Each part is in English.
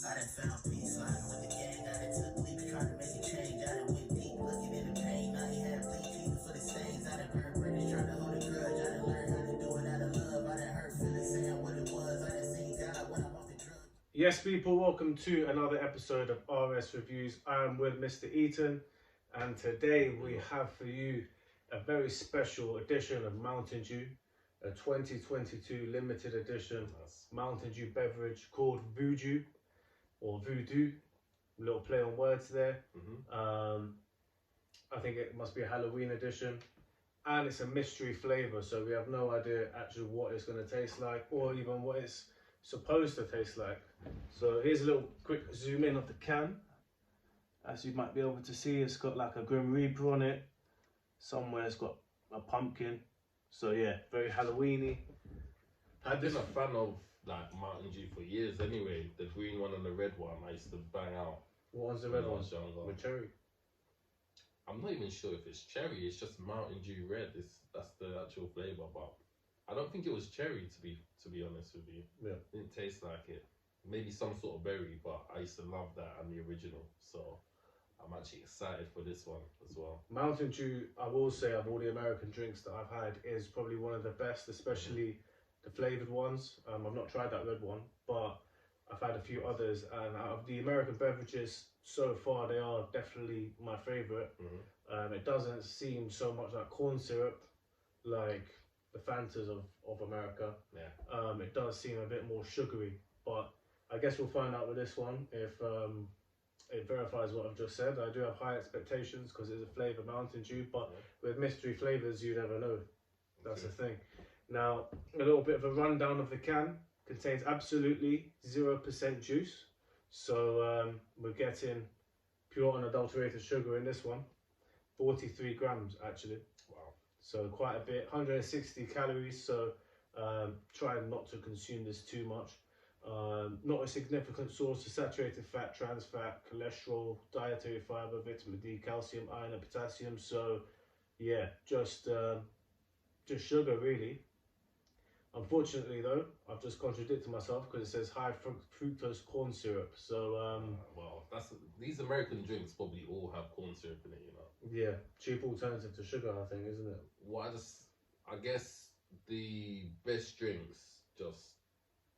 I done found peace, sliding with the gang, got it took leaks, trying to make a change, I done went deep, looking in the pain, now he had bleach, even for the stains, I done earned British, trying to hold a grudge, I done learned how to do it out of love, I done hurt feelings, saying what it was, I done seen God when I'm off the drugs. Yes, people, welcome to another episode of RS Reviews. I am with Mr. Eaton, and today we have for you a very special edition of Mountain Dew, a 2022 limited edition Mountain Dew beverage called Voodoo or Voodoo. A little play on words there. I think it must be a Halloween edition, and it's a mystery flavor, so we have no idea actually what it's going to taste like or even what it's supposed to taste like. So here's a little quick zoom in of the can. As you might be able to see, it's got like a Grim Reaper on it. Somewhere it's got a pumpkin. So yeah, very Halloweeny. I've been a fan of like Mountain Dew for years anyway. The green one and the red one I used to bang out. What one's the red one? With cherry. I'm not even sure if it's cherry. It's just Mountain Dew red. That's the actual flavour, but I don't think it was cherry to be honest with you. Yeah. It didn't taste like it. Maybe some sort of berry, but I used to love that and the original. So I'm actually excited for this one as well. Mountain Dew, I will say, of all the American drinks that I've had, is probably one of the best, especially the flavoured ones. I've not tried that red one, but I've had a few others, and out of the American beverages so far, they are definitely my favourite. It doesn't seem so much like corn syrup, like the Fantas of America. Yeah. It does seem a bit more sugary, but I guess we'll find out with this one if it verifies what I've just said. I do have high expectations because it's a flavour Mountain Dew, but with mystery flavours, you never know. That's the thing. Now, a little bit of a rundown of the can. Contains absolutely 0% juice. So we're getting pure unadulterated sugar in this one. 43 grams actually. Wow. So quite a bit. 160 calories, so try not to consume this too much. Not a significant source of saturated fat, trans fat, cholesterol, dietary fiber, vitamin D, calcium, iron, and potassium. So, yeah, just sugar really. Unfortunately, though, I've just contradicted myself because it says high fructose corn syrup. So, well, these American drinks probably all have corn syrup in it, you know. Yeah, cheap alternative to sugar, I think, isn't it? Well, I guess the best drinks just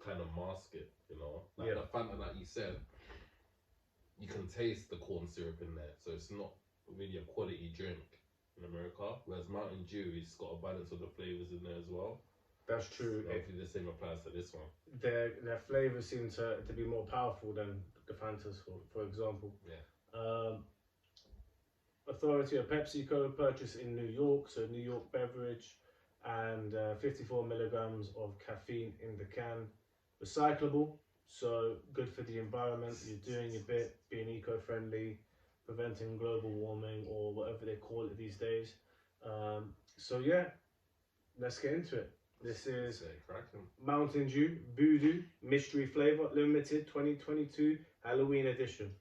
kind of mask it, you know. Like the Fanta, like you said, you can taste the corn syrup in there, so it's not really a quality drink in America. Whereas Mountain Dew, it's got a balance of the flavors in there as well. That's true. So hopefully the same applies to this one. Their flavors seem to be more powerful than the Fantas, for example. Yeah. Authority of PepsiCo, purchased in New York, so New York beverage, and 54 milligrams of caffeine in the can. Recyclable, so good for the environment. You're doing your bit, being eco-friendly, preventing global warming or whatever they call it these days. So yeah, let's get into it. This is Mountain Dew Voodoo Mystery Flavor Limited 2022 Halloween Edition.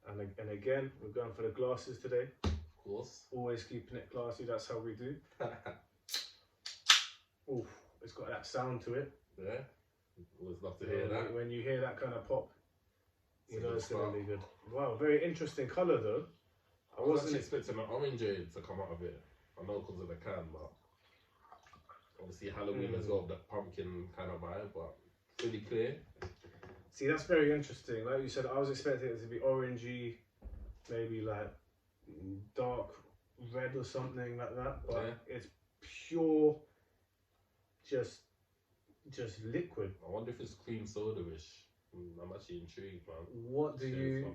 And again, we're going for the glasses today. Of course. Always keeping it classy, that's how we do. Oof, it's got that sound to it. Yeah, always love to hear that. When you hear that kind of pop, you know it's going to be good. Wow, very interesting colour though. I wasn't expecting an orange to come out of it. I know because of the can, but obviously Halloween as well, the pumpkin kind of vibe, but pretty clear. See, that's very interesting. Like you said, I was expecting it to be orangey, maybe like dark red or something like that, but it's pure, just liquid. I wonder if it's cream soda-ish. I'm actually intrigued, man. What do you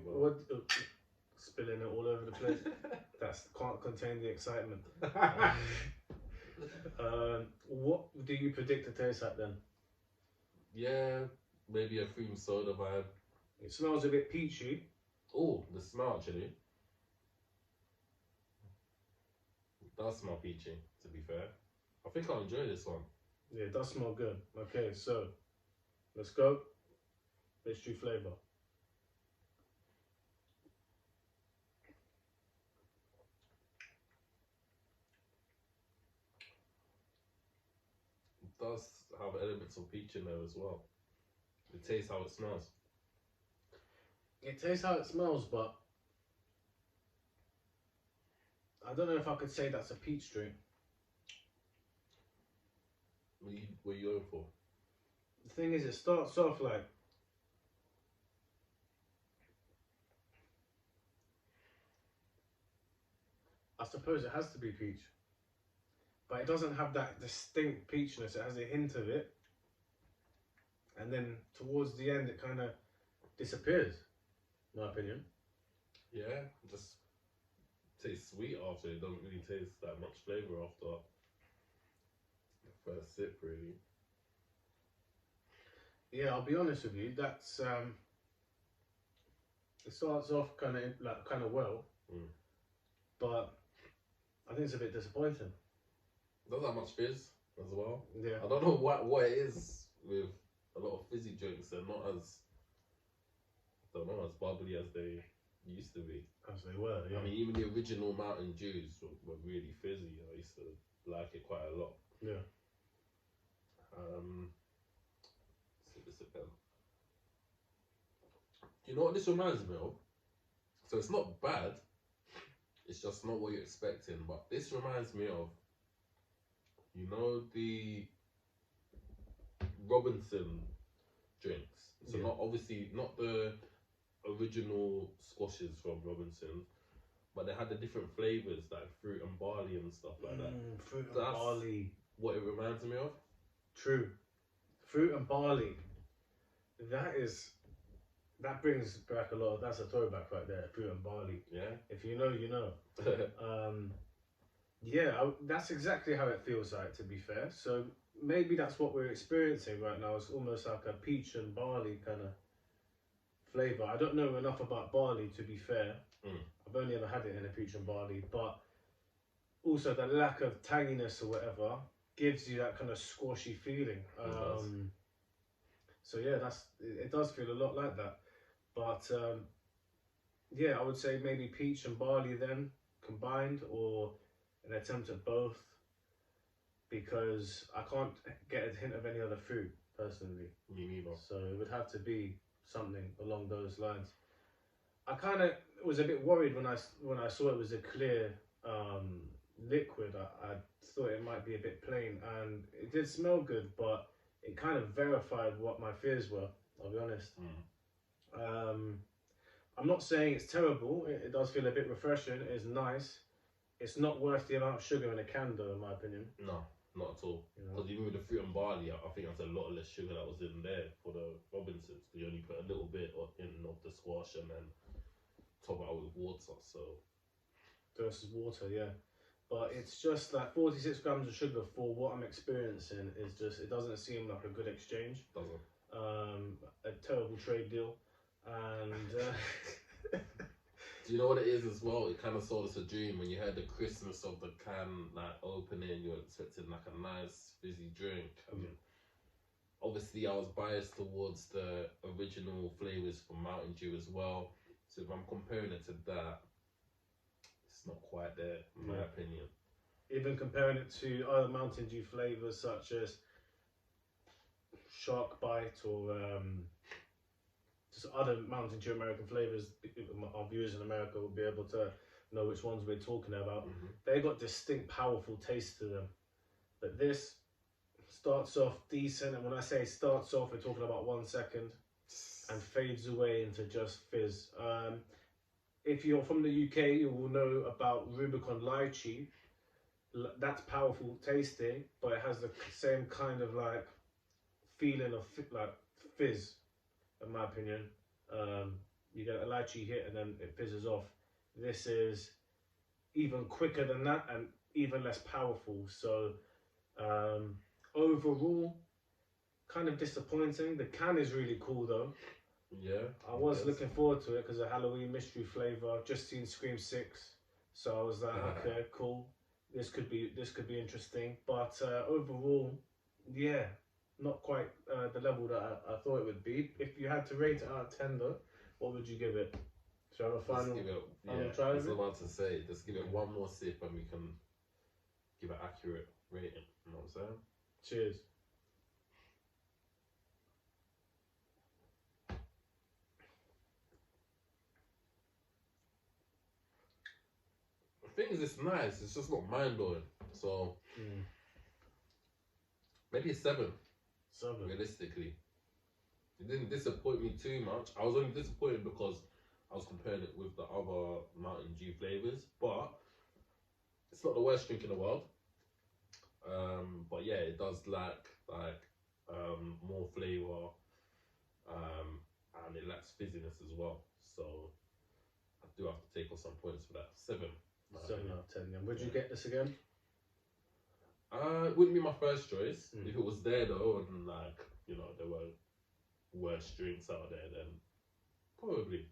spilling it all over the place? That can't contain the excitement. What do you predict it tastes like then? Yeah, maybe a cream soda vibe. It smells a bit peachy. Oh, the smell actually. It does smell peachy, to be fair. I think I'll enjoy this one. Yeah, it does smell good. Okay, so let's go. Mystery flavour. It does have elements of peach in there as well. It tastes how it smells. It tastes how it smells, but I don't know if I could say that's a peach drink. What you going for? The thing is, it starts off like, I suppose it has to be peach, but it doesn't have that distinct peachness. It has a hint of it, and then towards the end, it kind of disappears. In my opinion. Yeah, just tastes sweet after. It don't really taste that much flavour after the first sip, really. Yeah, I'll be honest with you. That's it starts off kind of well, but I think it's a bit disappointing. Doesn't have much fizz as well. Yeah, I don't know what it is with a lot of fizzy drinks. They're not as, I don't know, as bubbly as they used to be. as they were. Yeah. I mean, even the original Mountain Dews were really fizzy. I used to like it quite a lot. Yeah. See this again. You know what this reminds me of? So it's not bad. It's just not what you're expecting. But this reminds me of, you know, the Robinson drinks. So Yeah. not obviously not the original squashes from Robinson, but they had the different flavors like fruit and barley and stuff like that. Fruit and That's barley. what it reminds me of. True. Fruit and barley. That brings back a lot. That's a throwback right there. Fruit and barley. Yeah. If you know, you know. That's exactly how it feels like. To be fair, so maybe that's what we're experiencing right now. It's almost like a peach and barley kind of flavor. I don't know enough about barley, to be fair. I've only ever had it in a peach and barley, but also the lack of tanginess or whatever gives you that kind of squashy feeling. So yeah, it does feel a lot like that. But yeah, I would say maybe peach and barley then combined, or an attempt at both, because I can't get a hint of any other fruit personally. Me neither. So it would have to be something along those lines. I kind of was a bit worried when I saw it was a clear liquid. I thought it might be a bit plain, and it did smell good, but it kind of verified what my fears were. I'll be honest. I'm not saying it's terrible. It does feel a bit refreshing. It's nice. It's not worth the amount of sugar in a can, though, in my opinion. No, not at all. You know? Because even with the fruit and barley, I think there's a lot less sugar that was in there for the Robinsons. You only put a little bit in of the squash and then top it out with water. So versus water, yeah. But it's just like 46 grams of sugar for what I'm experiencing is just, it doesn't seem like a good exchange. Doesn't. A terrible trade deal. And do you know what it is as well? It kind of sold us a dream when you heard the crispness of the can like opening. You're expecting like a nice fizzy drink. Obviously, I was biased towards the original flavors from Mountain Dew as well. So if I'm comparing it to that, it's not quite there, in my opinion. Even comparing it to other Mountain Dew flavors such as Shark Bite or just other Mountain Dew American flavors, our viewers in America will be able to know which ones we're talking about. They got distinct, powerful taste to them. But this starts off decent, and when I say starts off, we're talking about 1 second, and fades away into just fizz. If you're from the UK, you will know about Rubicon Lychee. That's powerful tasting, but it has the same kind of like feeling of like fizz, in my opinion. You get a lychee hit and then it fizzes off. This is even quicker than that and even less powerful. So overall, kind of disappointing. The can is really cool though. Yeah. I was looking forward to it because of Halloween mystery flavour. Just seen Scream 6, so I was like, okay, cool. This could be interesting. But overall, yeah, not quite the level that I thought it would be. If you had to rate it out of 10 though, what would you give it? Should I have a final try I of was it? about to say, just give it one more sip and we can give an accurate rating. You know what I'm saying? Cheers. thing is, it's nice. It's just not mind blowing. So maybe a 7. 7. Realistically, it didn't disappoint me too much. I was only disappointed because I was comparing it with the other Mountain Dew flavors, but it's not the worst drink in the world. But yeah, it does lack more flavor, and it lacks fizziness as well. So I do have to take off some points for that. 7. 7 out of 10. Yeah. Would you get this again? It wouldn't be my first choice. If it was there though, and there were worse drinks out there, then probably.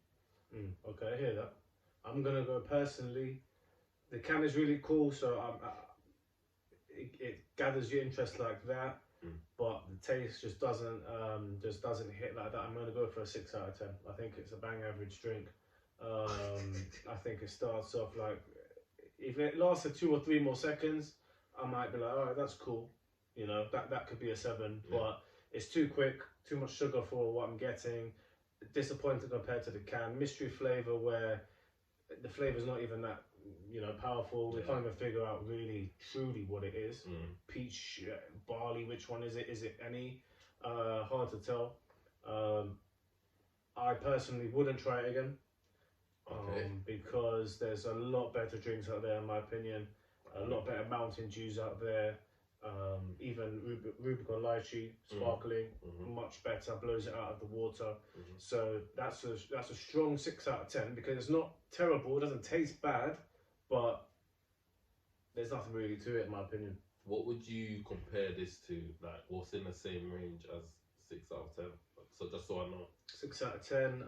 Okay, I hear that. I'm gonna go personally. The can is really cool, so it gathers your interest like that. But the taste just doesn't hit like that. I'm gonna go for a 6 out of 10. I think it's a bang average drink. I think it starts off like, if it lasted 2 or 3 more seconds, I might be like, all right, that's cool. That could be a 7. Yeah. But it's too quick, too much sugar for what I'm getting. Disappointing compared to the can. Mystery flavor where the flavor's not even that powerful. We can't even figure out really truly what it is. Peach, barley, which one is it? Is it any? Hard to tell. I personally wouldn't try it again. Because there's a lot better drinks out there in my opinion. A lot better Mountain Dews out there. Even Rubicon Lychee, sparkling, much better, blows it out of the water. So that's a strong 6 out of 10 because it's not terrible, it doesn't taste bad, but there's nothing really to it in my opinion. What would you compare this to? Like, what's in the same range as 6 out of 10? So just so I know. 6 out of 10.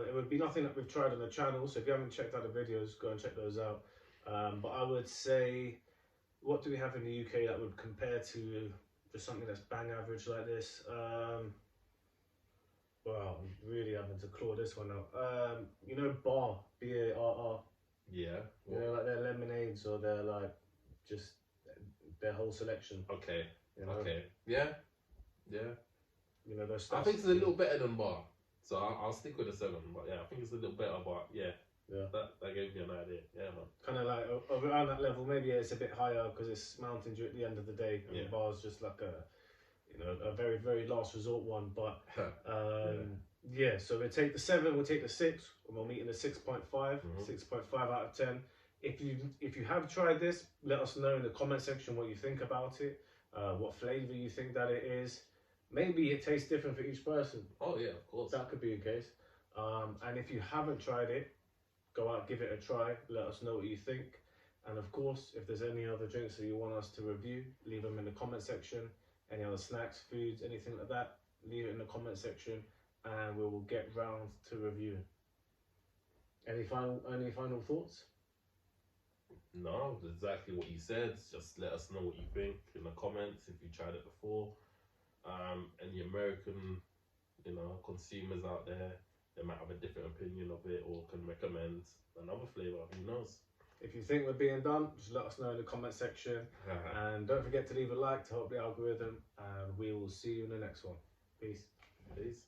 It would be nothing that we've tried on the channel. So if you haven't checked out the videos, go and check those out. But I would say, what do we have in the UK that would compare to just something that's bang average like this? Well, I'm really having to claw this one out. Bar, B-A-R-R. Yeah. Like their lemonades or their just their whole selection. Okay. Okay. Yeah. Those stuff. I think it's a little better than Bar, so I'll stick with a 7. But yeah, I think it's a little better, but yeah. That gave me an idea. Yeah, man. Kind of like around that level. Maybe it's a bit higher because it's Mountain Dew at the end of the day, and Bar's just like a very, very last resort one. But so we'll take the 7, we'll take the 6, and we'll meet in the 6.5, 6.5 out of 10. If you have tried this, let us know in the comment section what you think about it, what flavour you think that it is. Maybe it tastes different for each person. Oh yeah, of course. That could be the case. And if you haven't tried it, go out, give it a try, let us know what you think. And of course, if there's any other drinks that you want us to review, leave them in the comment section. Any other snacks, foods, anything like that, leave it in the comment section and we will get round to reviewing. Any final thoughts? No, exactly what you said. Just let us know what you think in the comments if you tried it before. Any American, consumers out there, they might have a different opinion of it or can recommend another flavour. Who knows? If you think we're being done, just let us know in the comment section. And don't forget to leave a like to help the algorithm. And we will see you in the next one. Peace. Peace.